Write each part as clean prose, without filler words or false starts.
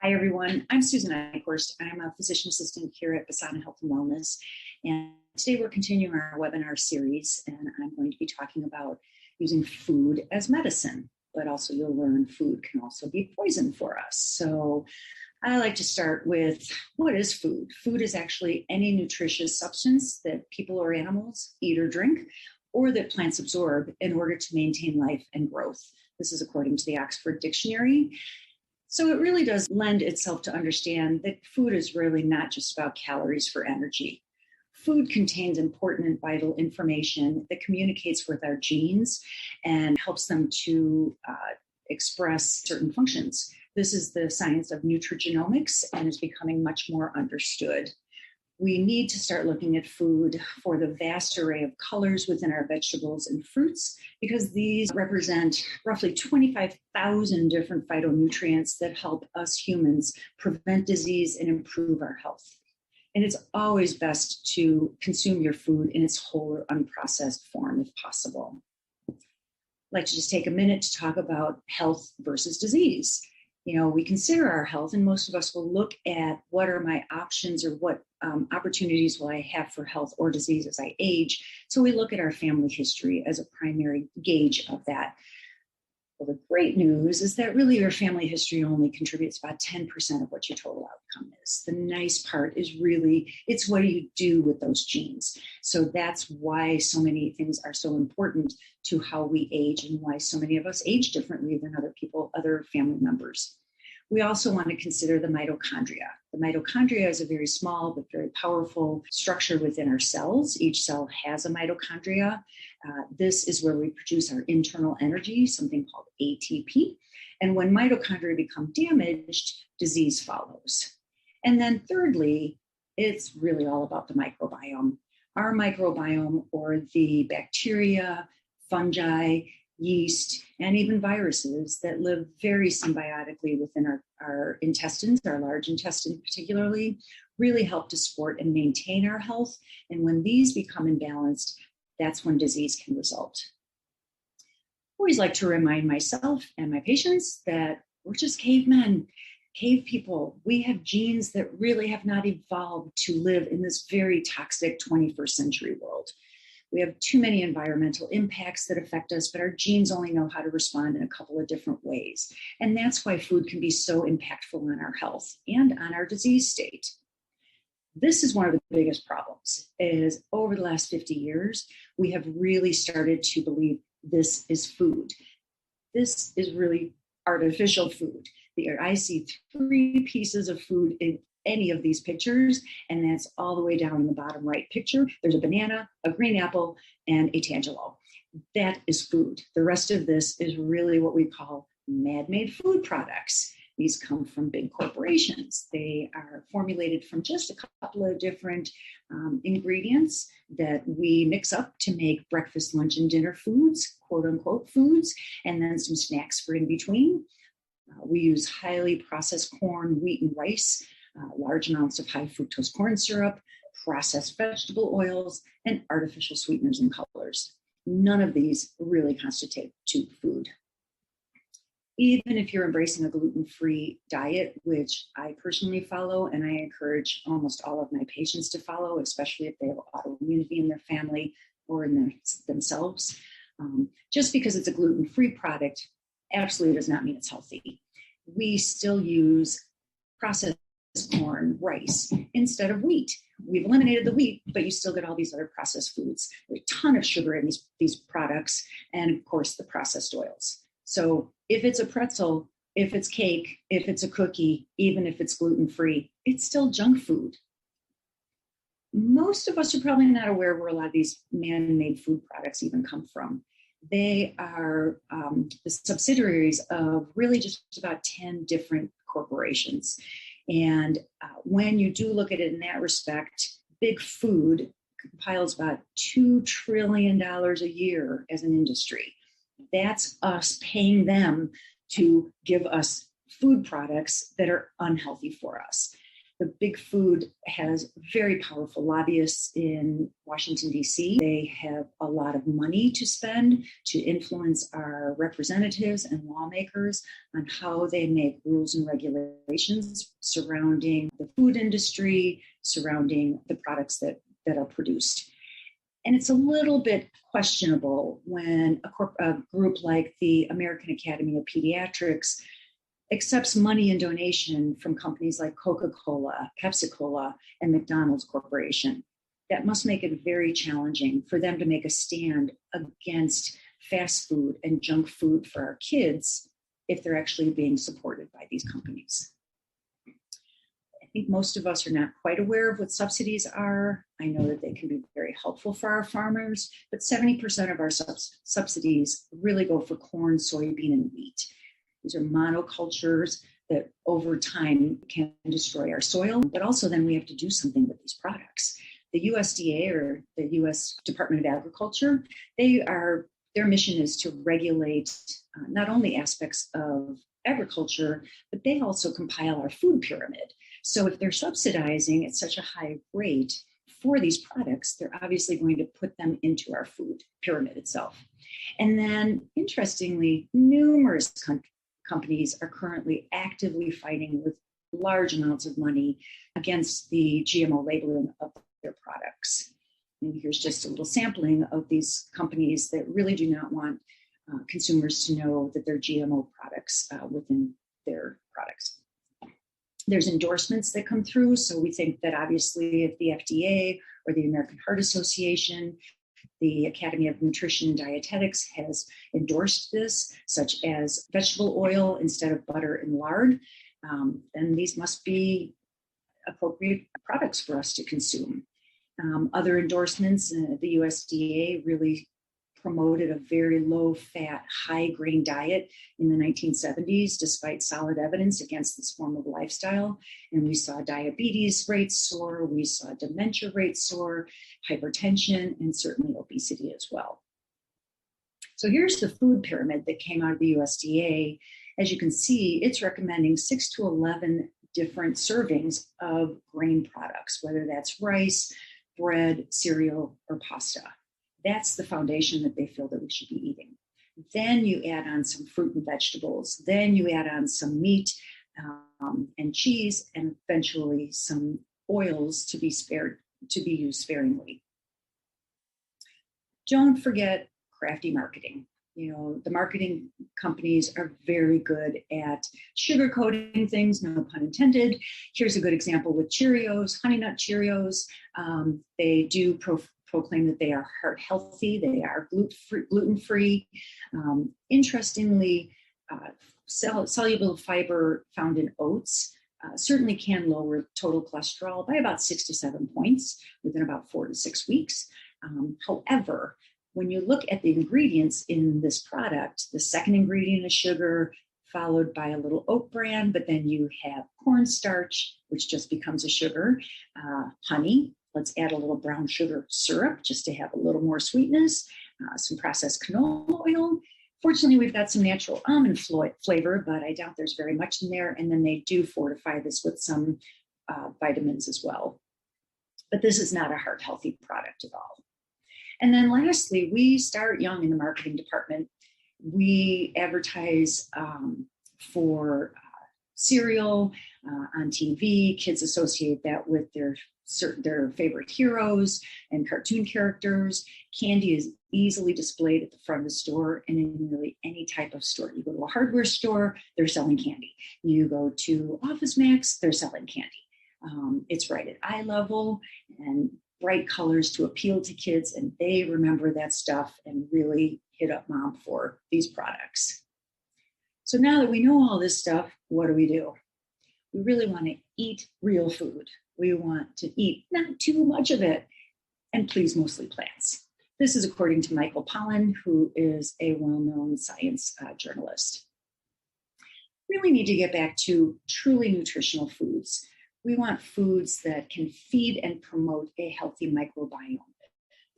Hi, everyone. I'm Susan Eichhorst. I'm a physician assistant here at Basana Health and Wellness. And today we're continuing our webinar series, and I'm going to be talking about using food as medicine, but also you'll learn food can also be poison for us. So I like to start with, what is food? Food is actually any nutritious substance that people or animals eat or drink, or that plants absorb in order to maintain life and growth. This is according to the Oxford Dictionary. So it really does lend itself to understand that food is really not just about calories for energy. Food contains important and vital information that communicates with our genes and helps them to express certain functions. This is the science of nutrigenomics and is becoming much more understood. We need to start looking at food for the vast array of colors within our vegetables and fruits, because these represent roughly 25,000 different phytonutrients that help us humans prevent disease and improve our health. And it's always best to consume your food in its whole or unprocessed form if possible. I'd like to just take a minute to talk about health versus disease. We consider our health, and most of us will look at what are my options or what opportunities will I have for health or disease as I age. So we look at our family history as a primary gauge of that. Well, the great news is that really your family history only contributes about 10% of what your total outcome is. The nice part is really, it's what do you do with those genes. So that's why so many things are so important to how we age and why so many of us age differently than other people, other family members. We also want to consider the mitochondria. The mitochondria is a very small but very powerful structure within our cells. Each cell has a mitochondria. This is where we produce our internal energy, something called ATP. And when mitochondria become damaged, disease follows. And then thirdly, it's really all about the microbiome. Our microbiome, or the bacteria, fungi, yeast, and even viruses that live very symbiotically within our intestines, our large intestine particularly, really help to support and maintain our health. And when these become imbalanced, that's when disease can result. I always like to remind myself and my patients that we're just cavemen, cave people. We have genes that really have not evolved to live in this very toxic 21st century world. We have too many environmental impacts that affect us, but our genes only know how to respond in a couple of different ways. And that's why food can be so impactful on our health and on our disease state. This is one of the biggest problems, is over the last 50 years, we have really started to believe this is food. This is really artificial food. I see 3 pieces of food in any of these pictures, and that's all the way down in the bottom right picture. There's a banana, a green apple, and a tangelo. That is food. The rest of this is really what we call man-made food products. These come from big corporations. They are formulated from just a couple of different ingredients that we mix up to make breakfast, lunch, and dinner foods, quote unquote foods, and then some snacks for in between. We use highly processed corn, wheat, and rice, large amounts of high fructose corn syrup, processed vegetable oils, and artificial sweeteners and colors. None of these really constitute food. Even if you're embracing a gluten-free diet, which I personally follow, and I encourage almost all of my patients to follow, especially if they have autoimmunity in their family or in themselves, just because it's a gluten-free product absolutely does not mean it's healthy. We still use processed corn, rice, instead of wheat. We've eliminated the wheat, but you still get all these other processed foods. There's a ton of sugar in these products, and of course the processed oils. So if it's a pretzel, if it's cake, if it's a cookie, even if it's gluten-free, it's still junk food. Most of us are probably not aware where a lot of these man-made food products even come from. They are the subsidiaries of really just about 10 different corporations. And when you do look at it in that respect, big food compiles about $2 trillion a year as an industry. That's us paying them to give us food products that are unhealthy for us. The big food has very powerful lobbyists in Washington, D.C. They have a lot of money to spend to influence our representatives and lawmakers on how they make rules and regulations surrounding the food industry, surrounding the products that are produced. And it's a little bit questionable when a group like the American Academy of Pediatrics accepts money and donation from companies like Coca-Cola, Pepsi-Cola, and McDonald's Corporation. That must make it very challenging for them to make a stand against fast food and junk food for our kids if they're actually being supported by these companies. I think most of us are not quite aware of what subsidies are. I know that they can be very helpful for our farmers, but 70% of our subsidies really go for corn, soybean, and wheat. These are monocultures that over time can destroy our soil, but also then we have to do something with these products. The USDA, or the US Department of Agriculture, their mission is to regulate not only aspects of agriculture, but they also compile our food pyramid. So if they're subsidizing at such a high rate for these products, they're obviously going to put them into our food pyramid itself. And then, interestingly, numerous companies are currently actively fighting with large amounts of money against the GMO labeling of their products. And here's just a little sampling of these companies that really do not want consumers to know that they're GMO products within their products. There's endorsements that come through. So we think that obviously if the FDA or the American Heart Association, the Academy of Nutrition and Dietetics has endorsed this, such as vegetable oil instead of butter and lard, then these must be appropriate products for us to consume. Other endorsements, the USDA really promoted a very low-fat, high-grain diet in the 1970s, despite solid evidence against this form of lifestyle. And we saw diabetes rates soar, we saw dementia rates soar, hypertension, and certainly obesity as well. So here's the food pyramid that came out of the USDA. As you can see, it's recommending 6 to 11 different servings of grain products, whether that's rice, bread, cereal, or pasta. That's the foundation that they feel that we should be eating. Then you add on some fruit and vegetables. Then you add on some meat and cheese, and eventually some oils to be used sparingly. Don't forget crafty marketing. You know, the marketing companies are very good at sugarcoating things, no pun intended. Here's a good example with Cheerios, Honey Nut Cheerios. They do proclaim that they are heart healthy, they are gluten-free. Interestingly, soluble fiber found in oats certainly can lower total cholesterol by about 6 to 7 points within about 4 to 6 weeks. However, when you look at the ingredients in this product, the second ingredient is sugar, followed by a little oat bran, but then you have cornstarch, which just becomes a sugar, honey. Let's add a little brown sugar syrup just to have a little more sweetness, some processed canola oil. Fortunately, we've got some natural almond flavor, but I doubt there's very much in there. And then they do fortify this with some vitamins as well. But this is not a heart healthy product at all. And then lastly, we start young in the marketing department. We advertise for cereal on TV. Kids associate that with their favorite heroes and cartoon characters. Candy is easily displayed at the front of the store and in really any type of store. You go to a hardware store, they're selling candy. You go to Office Max, they're selling candy. It's right at eye level and bright colors to appeal to kids, and they remember that stuff and really hit up mom for these products. So now that we know all this stuff, what do? We really want to eat real food. We want to eat not too much of it, and please mostly plants. This is according to Michael Pollan, who is a well-known science journalist. We really need to get back to truly nutritional foods. We want foods that can feed and promote a healthy microbiome.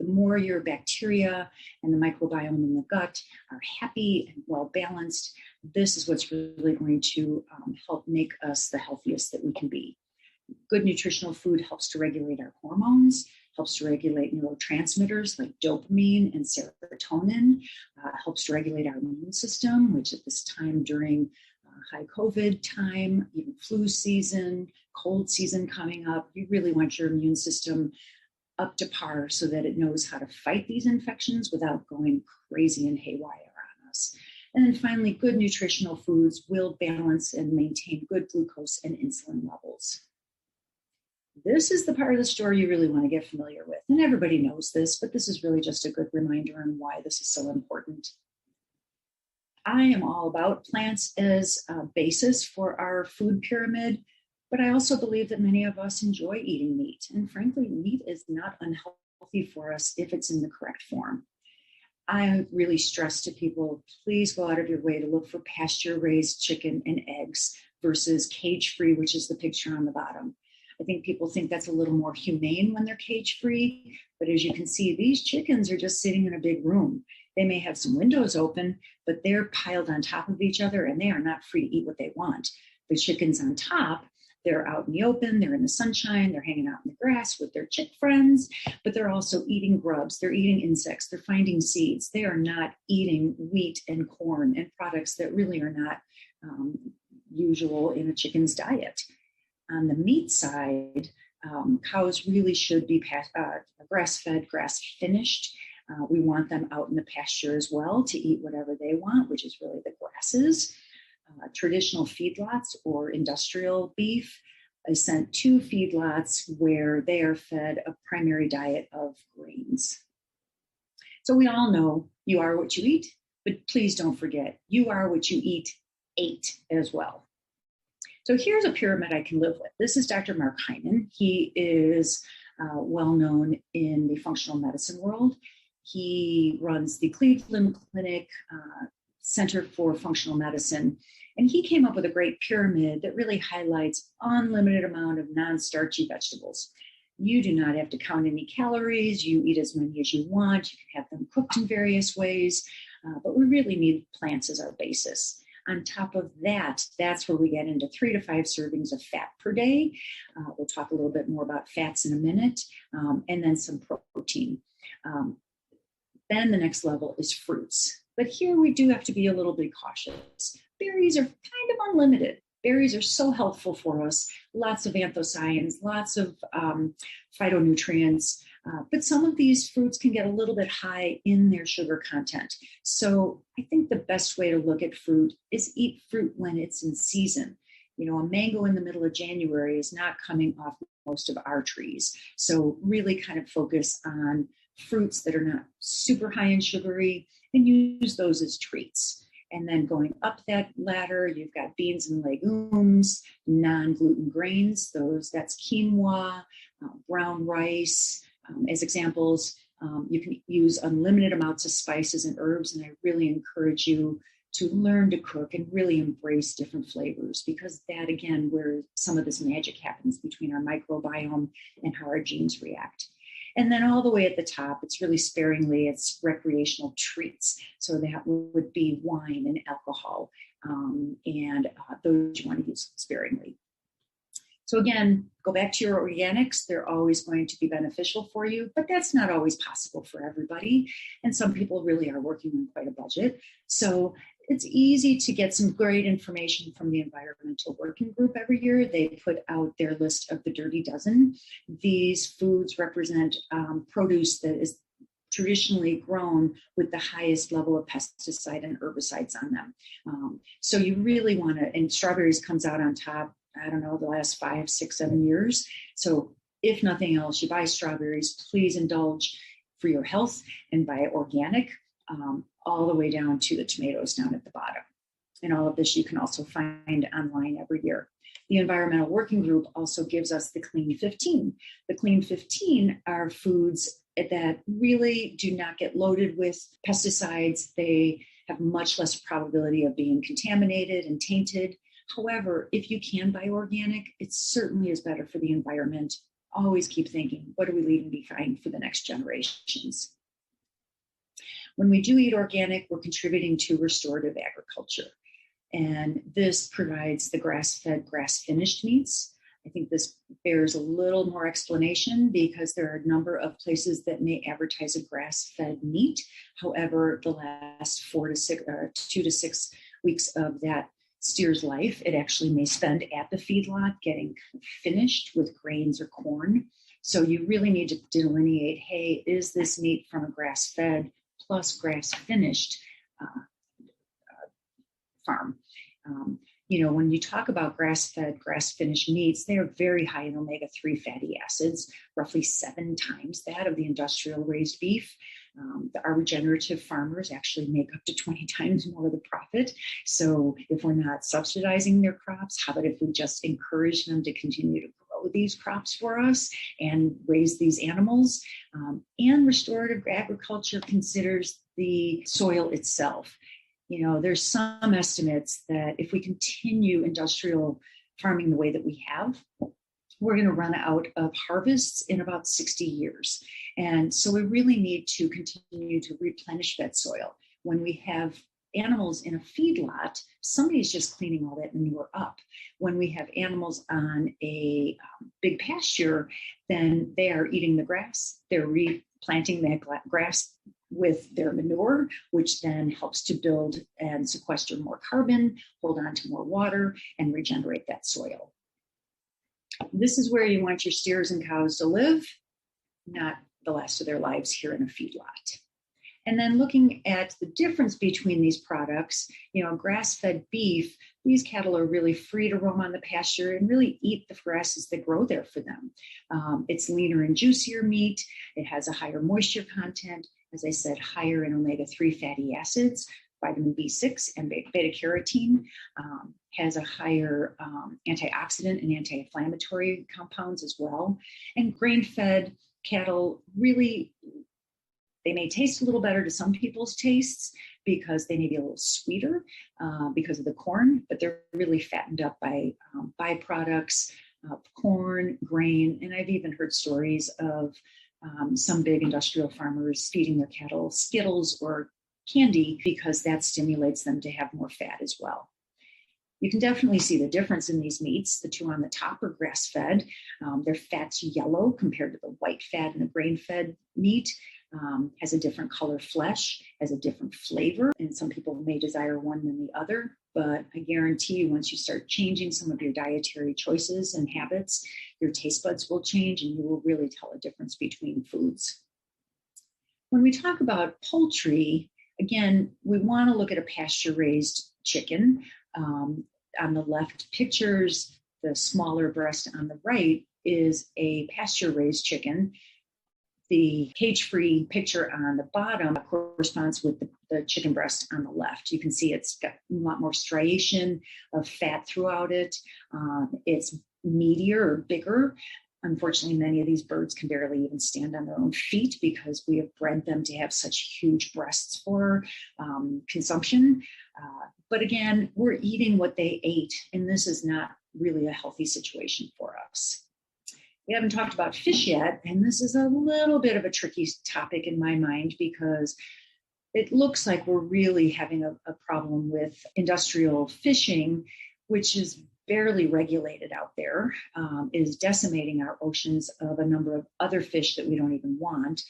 The more your bacteria and the microbiome in the gut are happy and well-balanced, this is what's really going to help make us the healthiest that we can be. Good nutritional food helps to regulate our hormones, helps to regulate neurotransmitters like dopamine and serotonin, helps to regulate our immune system, which at this time during high COVID time, even flu season, cold season coming up, you really want your immune system up to par so that it knows how to fight these infections without going crazy and haywire on us. And then finally, good nutritional foods will balance and maintain good glucose and insulin levels. This is the part of the story you really want to get familiar with. And everybody knows this, but this is really just a good reminder on why this is so important. I am all about plants as a basis for our food pyramid, but I also believe that many of us enjoy eating meat. And frankly, meat is not unhealthy for us if it's in the correct form. I really stress to people, please go out of your way to look for pasture-raised chicken and eggs versus cage-free, which is the picture on the bottom. I think people think that's a little more humane when they're cage-free, but as you can see, these chickens are just sitting in a big room. They may have some windows open, but they're piled on top of each other and they are not free to eat what they want. The chickens on top, they're out in the open, they're in the sunshine, they're hanging out in the grass with their chick friends, but they're also eating grubs, they're eating insects, they're finding seeds. They are not eating wheat and corn and products that really are not usual in a chicken's diet. On the meat side, cows really should be grass-fed, grass-finished. We want them out in the pasture as well to eat whatever they want, which is really the grasses. Traditional feedlots or industrial beef is sent to feedlots where they are fed a primary diet of grains. So we all know you are what you eat, but please don't forget, you are what you ate as well. So here's a pyramid I can live with. This is Dr. Mark Hyman. He is well known in the functional medicine world. He runs the Cleveland Clinic Center for Functional Medicine. And he came up with a great pyramid that really highlights unlimited amount of non-starchy vegetables. You do not have to count any calories. You eat as many as you want. You can have them cooked in various ways, but we really need plants as our basis. On top of that, that's where we get into 3 to 5 servings of fat per day. We'll talk a little bit more about fats in a minute, and then some protein. Then the next level is fruits. But here we do have to be a little bit cautious. Berries are kind of unlimited. Berries are so helpful for us. Lots of anthocyanins, lots of phytonutrients. But some of these fruits can get a little bit high in their sugar content. So I think the best way to look at fruit is eat fruit when it's in season. You know, a mango in the middle of January is not coming off most of our trees. So really kind of focus on fruits that are not super high in sugary and use those as treats. And then going up that ladder, you've got beans and legumes, non-gluten grains, that's quinoa, brown rice. As examples, you can use unlimited amounts of spices and herbs, and I really encourage you to learn to cook and really embrace different flavors, because that, again, where some of this magic happens between our microbiome and how our genes react. And then all the way at the top, it's really sparingly, it's recreational treats. So that would be wine and alcohol, and those you want to use sparingly. So again, go back to your organics. They're always going to be beneficial for you, but that's not always possible for everybody. And some people really are working on quite a budget. So it's easy to get some great information from the Environmental Working Group every year. They put out their list of the Dirty Dozen. These foods represent produce that is traditionally grown with the highest level of pesticide and herbicides on them. So you really want to, and strawberries comes out on top, I don't know, the last 5, 6, 7 years. So if nothing else, you buy strawberries, please indulge for your health and buy organic, all the way down to the tomatoes down at the bottom. And all of this you can also find online every year. The Environmental Working Group also gives us the Clean 15. The Clean 15 are foods that really do not get loaded with pesticides. They have much less probability of being contaminated and tainted. However, if you can buy organic, it certainly is better for the environment. Always keep thinking, what are we leaving behind for the next generations? When we do eat organic, we're contributing to restorative agriculture. And this provides the grass-fed, grass-finished meats. I think this bears a little more explanation because there are a number of places that may advertise a grass-fed meat. However, the last 2 to 6 weeks of that steer's life, it actually may spend at the feedlot getting finished with grains or corn. So you really need to delineate, hey, is this meat from a grass-fed plus grass-finished farm? When you talk about grass-fed, grass-finished meats, they are very high in omega-3 fatty acids, roughly 7 times that of the industrial raised beef. Our regenerative farmers actually make up to 20 times more of the profit. So if we're not subsidizing their crops, how about if we just encourage them to continue to grow these crops for us and raise these animals? And restorative agriculture considers the soil itself. There's some estimates that if we continue industrial farming the way that we have, we're going to run out of harvests in about 60 years. And so we really need to continue to replenish that soil. When we have animals in a feedlot, somebody's just cleaning all that manure up. When we have animals on a big pasture, then they are eating the grass. They're replanting that grass with their manure, which then helps to build and sequester more carbon, hold on to more water, and regenerate that soil. This is where you want your steers and cows to live, not the last of their lives here in a feedlot. And then looking at the difference between these products, grass-fed beef, these cattle are really free to roam on the pasture and really eat the grasses that grow there for them. It's leaner and juicier meat. It has a higher moisture content. As I said, higher in omega-3 fatty acids, vitamin B6 and beta-carotene, has a higher antioxidant and anti-inflammatory compounds as well. And grain-fed cattle really, they may taste a little better to some people's tastes because they may be a little sweeter because of the corn, but they're really fattened up by byproducts of corn, grain, and I've even heard stories of some big industrial farmers feeding their cattle Skittles or candy because that stimulates them to have more fat as well. You can definitely see the difference in these meats. The two on the top are grass-fed. Their fat's yellow compared to the white fat in the grain-fed meat. Has a different color flesh, has a different flavor, and some people may desire one than the other. But I guarantee you, once you start changing some of your dietary choices and habits, your taste buds will change and you will really tell a difference between foods. When we talk about poultry, again, we want to look at a pasture-raised chicken. On the left pictures, the smaller breast on the right is a pasture-raised chicken. The cage-free picture on the bottom corresponds with the chicken breast on the left. You can see it's got a lot more striation of fat throughout it. It's meatier or bigger. Unfortunately, many of these birds can barely even stand on their own feet because we have bred them to have such huge breasts for consumption. But again, we're eating what they ate, and this is not really a healthy situation for us. We haven't talked about fish yet, and this is a little bit of a tricky topic in my mind because it looks like we're really having a problem with industrial fishing, which is barely regulated out there, is decimating our oceans of a number of other fish that we don't even want.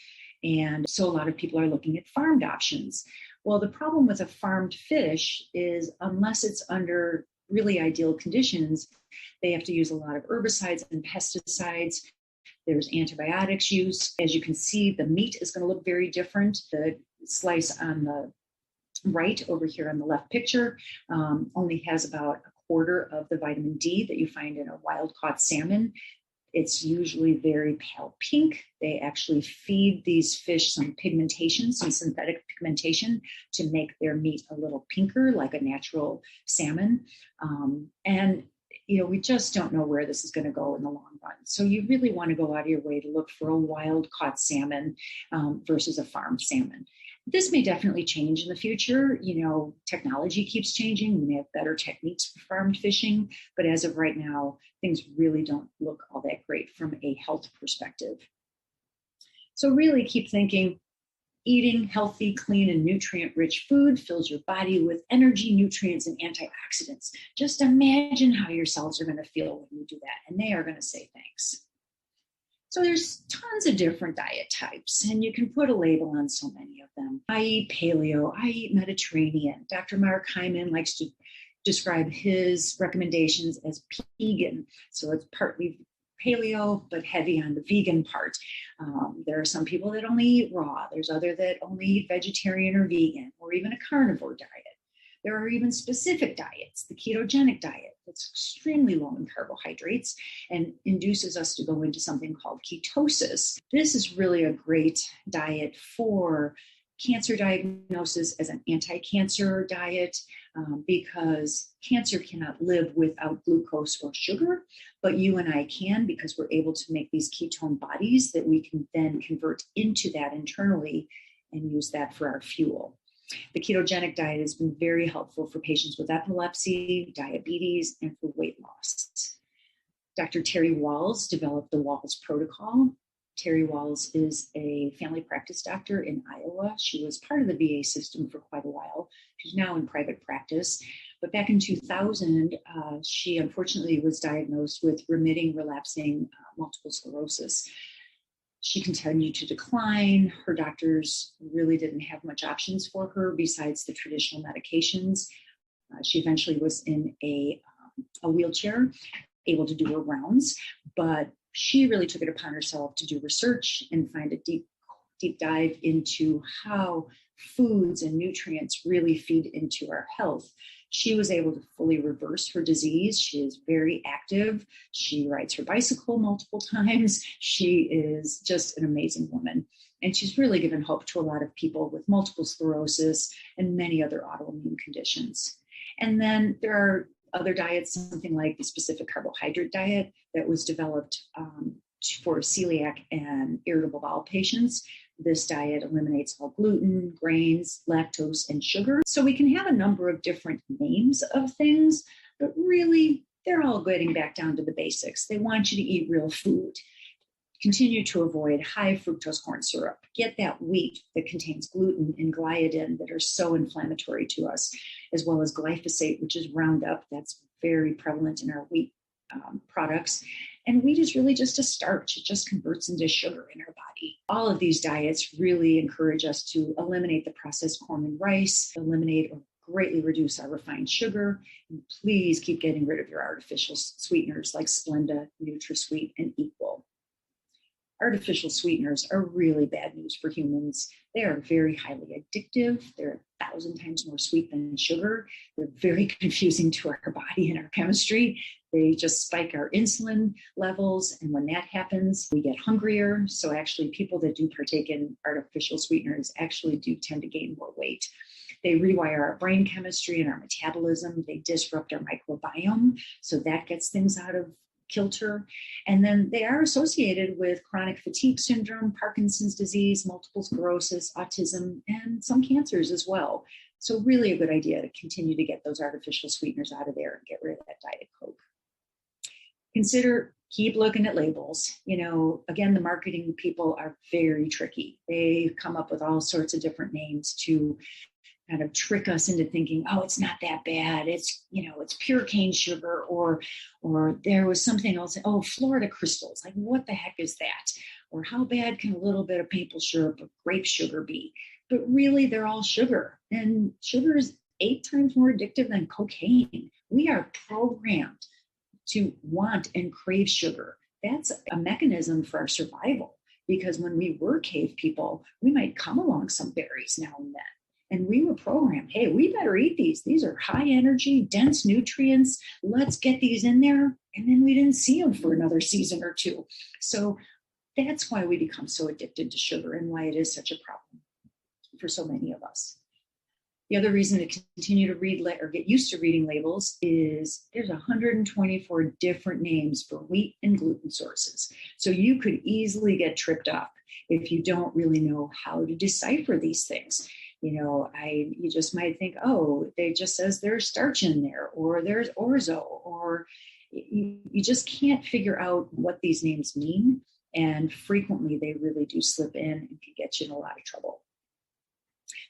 And so a lot of people are looking at farmed options. Well, the problem with a farmed fish is unless it's under really ideal conditions, they have to use a lot of herbicides and pesticides. There's antibiotics use. As you can see, the meat is going to look very different. The slice on the right over here on the left picture only has about a quarter of the vitamin D that you find in a wild-caught salmon. It's usually very pale pink. They actually feed these fish some pigmentation, some synthetic pigmentation to make their meat a little pinker like a natural salmon. And we just don't know where this is going to go in the long run. So you really want to go out of your way to look for a wild-caught salmon versus a farmed salmon. This may definitely change in the future. Technology keeps changing. We may have better techniques for farmed fishing, but as of right now, things really don't look all that great from a health perspective. So really keep thinking, Eating healthy, clean, and nutrient-rich food fills your body with energy, nutrients, and antioxidants. Just imagine how your cells are going to feel when you do that, and they are going to say thanks. So there's tons of different diet types, and you can put a label on so many of them. I eat paleo, I eat Mediterranean. Dr. Mark Hyman likes to describe his recommendations as vegan. So it's partly paleo, but heavy on the vegan part. There are some people that only eat raw. There's other that only eat vegetarian or vegan, or even a carnivore diet. There are even specific diets, the ketogenic diet, that's extremely low in carbohydrates and induces us to go into something called ketosis. This is really a great diet for cancer diagnosis as an anti-cancer diet, because cancer cannot live without glucose or sugar, but you and I can, because we're able to make these ketone bodies that we can then convert into that internally and use that for our fuel. The ketogenic diet has been very helpful for patients with epilepsy, diabetes, and for weight loss. Dr. Terry Walls developed the Walls Protocol. Terry Walls is a family practice doctor in Iowa. She was part of the VA system for quite a while. She's now in private practice. But back in 2000, she unfortunately was diagnosed with remitting, relapsing multiple sclerosis. She continued to decline. Her doctors really didn't have much options for her besides the traditional medications. She eventually was in a wheelchair, able to do her rounds, but she really took it upon herself to do research and find a deep dive into how foods and nutrients really feed into our health. She was able to fully reverse her disease. She is very active. She rides her bicycle multiple times. She is just an amazing woman. And she's really given hope to a lot of people with multiple sclerosis and many other autoimmune conditions. And then there are other diets, something like the specific carbohydrate diet that was developed for celiac and irritable bowel patients. This diet eliminates all gluten, grains, lactose, and sugar. So we can have a number of different names of things, but really they're all getting back down to the basics. They want you to eat real food. Continue to avoid high fructose corn syrup. Get that wheat that contains gluten and gliadin that are so inflammatory to us, as well as glyphosate, which is Roundup. That's very prevalent in our wheat products. And wheat is really just a starch. It just converts into sugar in our body. All of these diets really encourage us to eliminate the processed corn and rice, eliminate or greatly reduce our refined sugar, and please keep getting rid of your artificial sweeteners like Splenda, NutraSweet, and Equal. Artificial sweeteners are really bad news for humans. They are very highly addictive. They're 1,000 times more sweet than sugar. They're very confusing to our body and our chemistry. They just spike our insulin levels. And when that happens, we get hungrier. So actually people that do partake in artificial sweeteners actually do tend to gain more weight. They rewire our brain chemistry and our metabolism. They disrupt our microbiome. So that gets things out of kilter. And then they are associated with chronic fatigue syndrome, Parkinson's disease, multiple sclerosis, autism, and some cancers as well. So really a good idea to continue to get those artificial sweeteners out of there and get rid of that Diet Coke. Keep looking at labels. Again, the marketing people are very tricky. They come up with all sorts of different names to kind of trick us into thinking, oh, it's not that bad. It's pure cane sugar, or there was something else. Oh, Florida crystals. Like, what the heck is that? Or how bad can a little bit of maple syrup or grape sugar be? But really, they're all sugar. And sugar is 8 times more addictive than cocaine. We are programmed to want and crave sugar. That's a mechanism for our survival, because when we were cave people, we might come along some berries now and then. And we were programmed, hey, we better eat these. These are high energy, dense nutrients. Let's get these in there. And then we didn't see them for another season or two. So that's why we become so addicted to sugar and why it is such a problem for so many of us. The other reason to continue to read or get used to reading labels is there's 124 different names for wheat and gluten sources. So you could easily get tripped up if you don't really know how to decipher these things. You just might think, oh, they just says there's starch in there, or there's orzo, or you just can't figure out what these names mean. And frequently they really do slip in and can get you in a lot of trouble.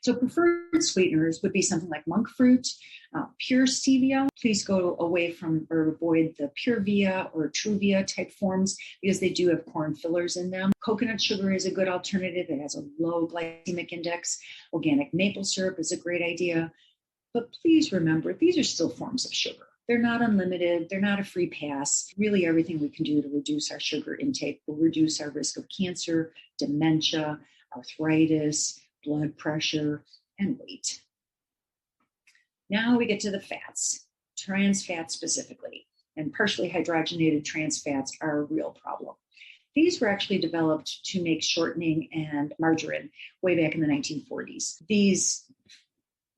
So preferred sweeteners would be something like monk fruit, pure stevia. Please go away from or avoid the pure via or truvia type forms because they do have corn fillers in them. Coconut sugar is a good alternative. It has a low glycemic index. Organic maple syrup is a great idea. But please remember, these are still forms of sugar. They're not unlimited. They're not a free pass. Really, everything we can do to reduce our sugar intake will reduce our risk of cancer, dementia, arthritis, blood pressure, and weight. Now we get to the fats, trans fats specifically, and partially hydrogenated trans fats are a real problem. These were actually developed to make shortening and margarine way back in the 1940s. These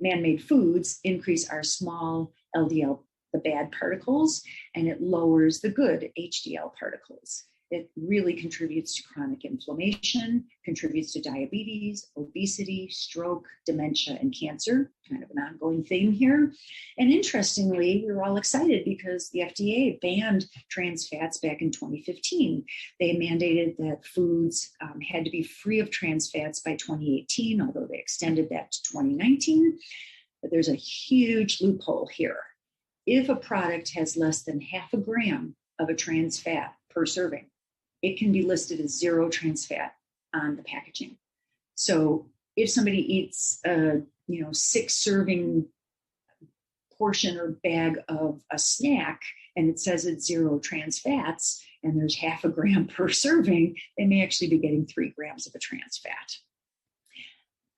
man-made foods increase our small LDL, the bad particles, and it lowers the good HDL particles. It really contributes to chronic inflammation, contributes to diabetes, obesity, stroke, dementia, and cancer, kind of an ongoing theme here. And interestingly, we were all excited because the FDA banned trans fats back in 2015. They mandated that foods had to be free of trans fats by 2018, although they extended that to 2019. But there's a huge loophole here. If a product has less than half a gram of a trans fat per serving, it can be listed as zero trans fat on the packaging. So if somebody eats a 6-serving portion or bag of a snack and it says it's zero trans fats and there's half a gram per serving, they may actually be getting 3 grams of a trans fat.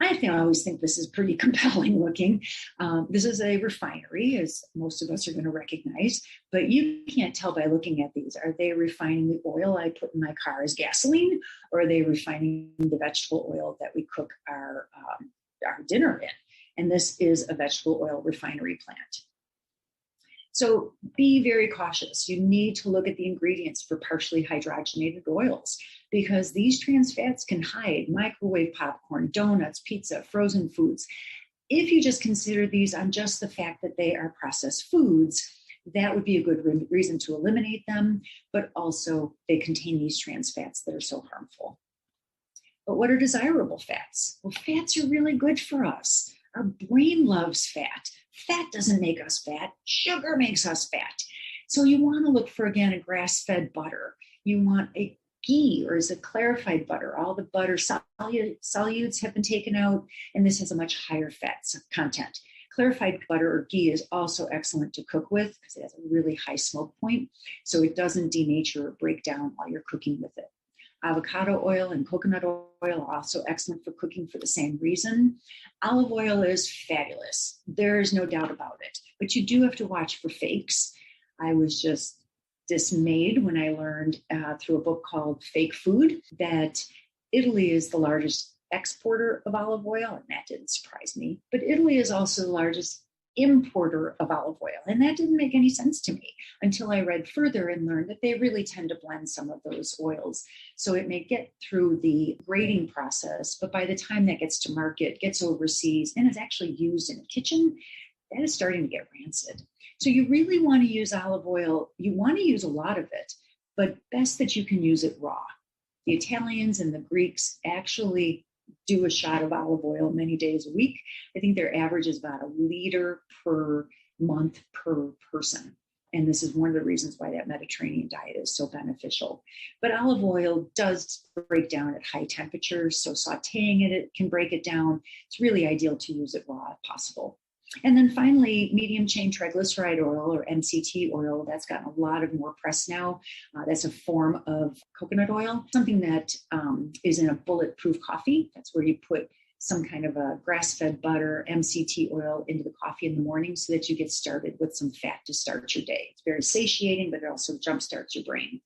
I always think this is pretty compelling looking. This is a refinery, as most of us are going to recognize, but you can't tell by looking at these. Are they refining the oil I put in my car as gasoline, or are they refining the vegetable oil that we cook our dinner in? And this is a vegetable oil refinery plant. So be very cautious. You need to look at the ingredients for partially hydrogenated oils because these trans fats can hide microwave popcorn, donuts, pizza, frozen foods. If you just consider these on just the fact that they are processed foods, that would be a good reason to eliminate them, but also they contain these trans fats that are so harmful. But what are desirable fats? Well, fats are really good for us. Our brain loves fat. Fat doesn't make us fat. Sugar makes us fat. So you want to look for, again, a grass-fed butter. You want a ghee, or is it clarified butter? All the butter solutes have been taken out, and this has a much higher fat content. Clarified butter or ghee is also excellent to cook with because it has a really high smoke point, so it doesn't denature or break down while you're cooking with it. Avocado oil and coconut oil are also excellent for cooking for the same reason. Olive oil is fabulous. There's no doubt about it, but you do have to watch for fakes. I was just dismayed when I learned through a book called Fake Food that Italy is the largest exporter of olive oil, and that didn't surprise me. But Italy is also the largest importer of olive oil, and that didn't make any sense to me until I read further and learned that they really tend to blend some of those oils. So it may get through the grading process, but by the time that gets to market, gets overseas, and is actually used in a kitchen, that is starting to get rancid. So you really want to use olive oil. You want to use a lot of it, but best that you can use it raw. The Italians and the Greeks actually do a shot of olive oil many days a week. I think their average is about 1 liter per month per person. And this is one of the reasons why that Mediterranean diet is so beneficial. But olive oil does break down at high temperatures, so sauteing it can break it down. It's really ideal to use it raw if possible. And then finally, medium chain triglyceride oil, or MCT oil, that's gotten a lot of more press now. That's a form of coconut oil, something that is in a bulletproof coffee. That's where you put some kind of a grass-fed butter, MCT oil into the coffee in the morning so that you get started with some fat to start your day. It's very satiating, but it also jumpstarts your brain.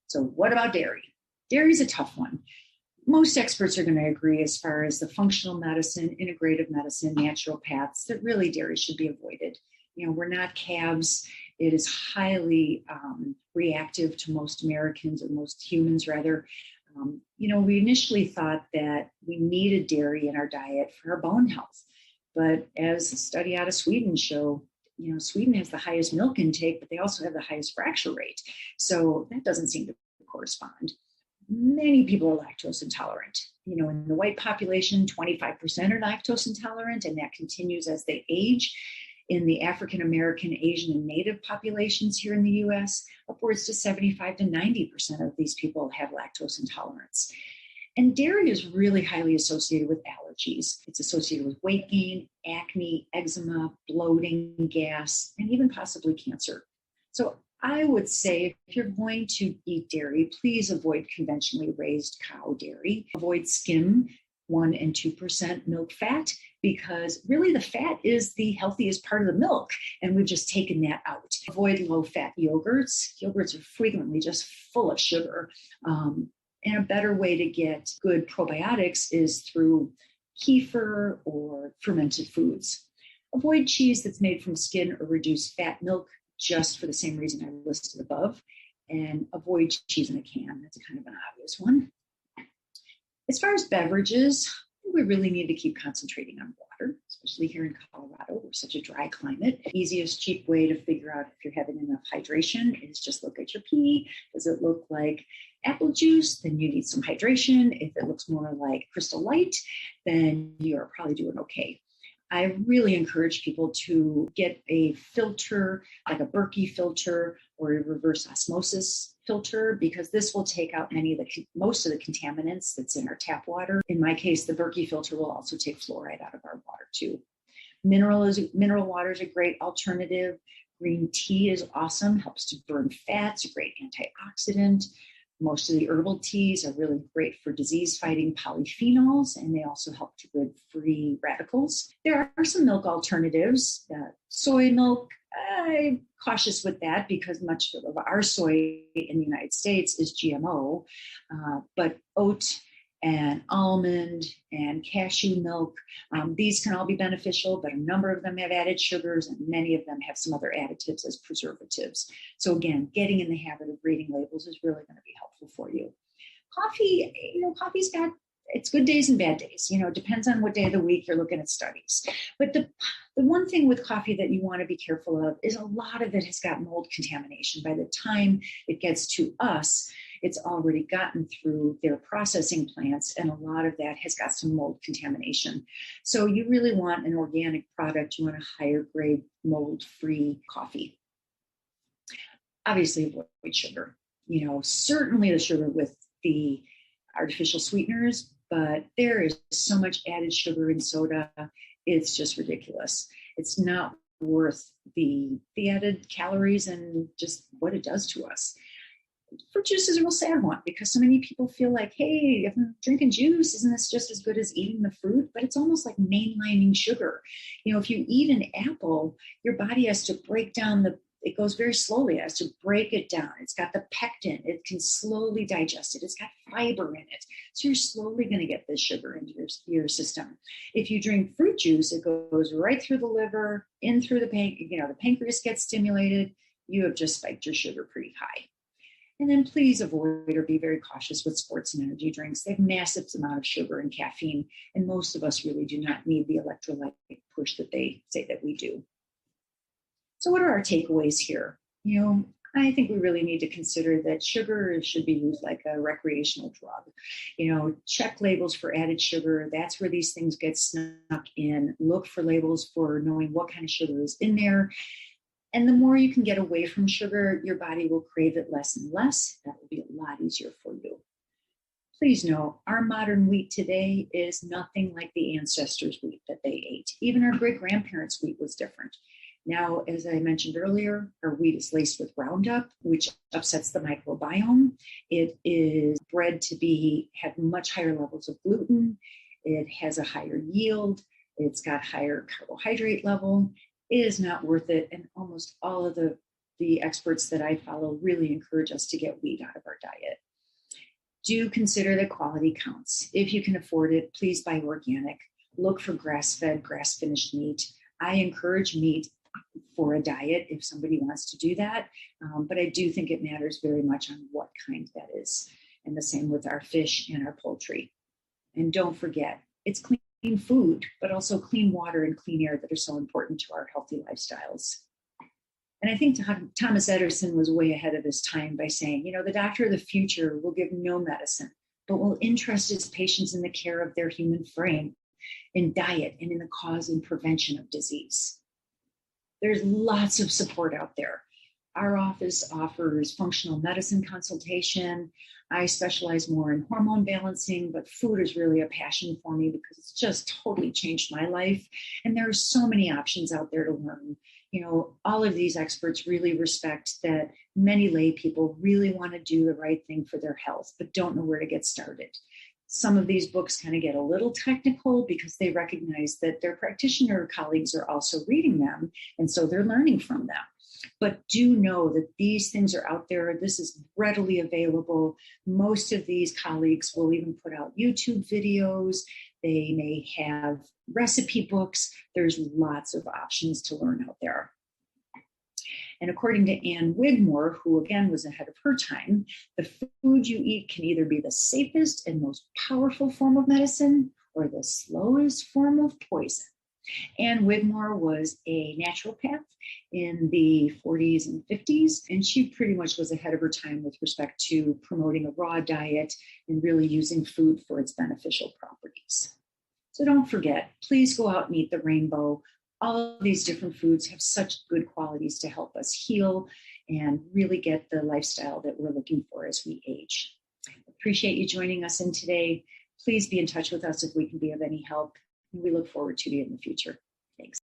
So what about dairy? Dairy is a tough one. Most experts are going to agree as far as the functional medicine, integrative medicine, naturopaths, that really dairy should be avoided. You know, we're not calves. It is highly reactive to most Americans, or most humans rather. We initially thought that we needed dairy in our diet for our bone health. But as a study out of Sweden show, Sweden has the highest milk intake, but they also have the highest fracture rate. So that doesn't seem to correspond. many people are lactose intolerant. In the white population, 25% are lactose intolerant, and that continues as they age. In the African American, Asian, and Native populations here in the US, upwards to 75 to 90% of these people have lactose intolerance. And dairy is really highly associated with allergies. It's associated with weight gain, acne, eczema, bloating, gas, and even possibly cancer. So I would say if you're going to eat dairy, please avoid conventionally raised cow dairy. Avoid skim, 1 and 2% milk fat, because really the fat is the healthiest part of the milk, and we've just taken that out. Avoid low-fat yogurts. Yogurts are frequently just full of sugar. And a better way to get good probiotics is through kefir or fermented foods. Avoid cheese that's made from skim or reduced fat milk, just for the same reason I listed above. And avoid cheese in a can. That's kind of an obvious one. As far as beverages, we really need to keep concentrating on water, especially here in Colorado. We're such a dry climate. The easiest, cheap way to figure out if you're having enough hydration is just look at your pee. Does it look like apple juice? Then you need some hydration. If it looks more like Crystal Light, then you're probably doing okay. I really encourage people to get a filter, like a Berkey filter or a reverse osmosis filter, because this will take out most of the contaminants that's in our tap water. In my case, the Berkey filter will also take fluoride out of our water too. Mineral water is a great alternative. Green tea is awesome, helps to burn fats, a great antioxidant. Most of the herbal teas are really great for disease-fighting polyphenols, and they also help to rid free radicals. There are some milk alternatives. Soy milk, I'm cautious with that because much of our soy in the United States is GMO, but oat and almond and cashew milk, these can all be beneficial, but a number of them have added sugars and many of them have some other additives as preservatives. So again, getting in the habit of reading labels is really going to be helpful for you. Coffee, coffee's got it's good days and bad days. It depends on what day of the week you're looking at studies. But the one thing with coffee that you want to be careful of is a lot of it has got mold contamination. By the time it gets to us, it's already gotten through their processing plants, and a lot of that has got some mold contamination. So you really want an organic product. You want a higher grade mold-free coffee. Obviously, avoid sugar. Certainly the sugar with the artificial sweeteners, but there is so much added sugar in soda. It's just ridiculous. It's not worth the added calories and just what it does to us. Fruit juice is a real sad one because so many people feel like, hey, if I'm drinking juice, isn't this just as good as eating the fruit? But it's almost like mainlining sugar. If you eat an apple, your body has to break down it goes very slowly. It has to break it down. It's got the pectin. It can slowly digest it. It's got fiber in it. So you're slowly going to get this sugar into your system. If you drink fruit juice, it goes right through the liver, in through the the pancreas gets stimulated. You have just spiked your sugar pretty high. And then please avoid or be very cautious with sports and energy drinks. They have massive amount of sugar and caffeine, and most of us really do not need the electrolyte push that they say that we do. So what are our takeaways here? I think we really need to consider that sugar should be used like a recreational drug. Check labels for added sugar. That's where these things get snuck in. Look for labels for knowing what kind of sugar is in there. And the more you can get away from sugar, your body will crave it less and less. That will be a lot easier for you. Please know, our modern wheat today is nothing like the ancestors' wheat that they ate. Even our great-grandparents' wheat was different. Now, as I mentioned earlier, our wheat is laced with Roundup, which upsets the microbiome. It is bred to have much higher levels of gluten. It has a higher yield. It's got higher carbohydrate level. It is not worth it. And almost all of the experts that I follow really encourage us to get wheat out of our diet. Do consider that quality counts. If you can afford it, please buy organic. Look for grass-fed, grass-finished meat. I encourage meat for a diet if somebody wants to do that. But I do think it matters very much on what kind that is. And the same with our fish and our poultry. And don't forget, it's clean food, but also clean water and clean air that are so important to our healthy lifestyles. And I think Thomas Edison was way ahead of his time by saying, the doctor of the future will give no medicine, but will interest his patients in the care of their human frame, in diet, and in the cause and prevention of disease. There's lots of support out there. Our office offers functional medicine consultation. I specialize more in hormone balancing, but food is really a passion for me because it's just totally changed my life. And there are so many options out there to learn. All of these experts really respect that many lay people really want to do the right thing for their health, but don't know where to get started. Some of these books kind of get a little technical because they recognize that their practitioner colleagues are also reading them, and so they're learning from them. But do know that these things are out there. This is readily available. Most of these colleagues will even put out YouTube videos. They may have recipe books. There's lots of options to learn out there. And according to Anne Wigmore, who again was ahead of her time, the food you eat can either be the safest and most powerful form of medicine or the slowest form of poison. Anne Wigmore was a naturopath in the 40s and 50s, and she pretty much was ahead of her time with respect to promoting a raw diet and really using food for its beneficial properties. So don't forget, please go out and eat the rainbow. All of these different foods have such good qualities to help us heal and really get the lifestyle that we're looking for as we age. Appreciate you joining us in today. Please be in touch with us if we can be of any help. We look forward to you in the future. Thanks.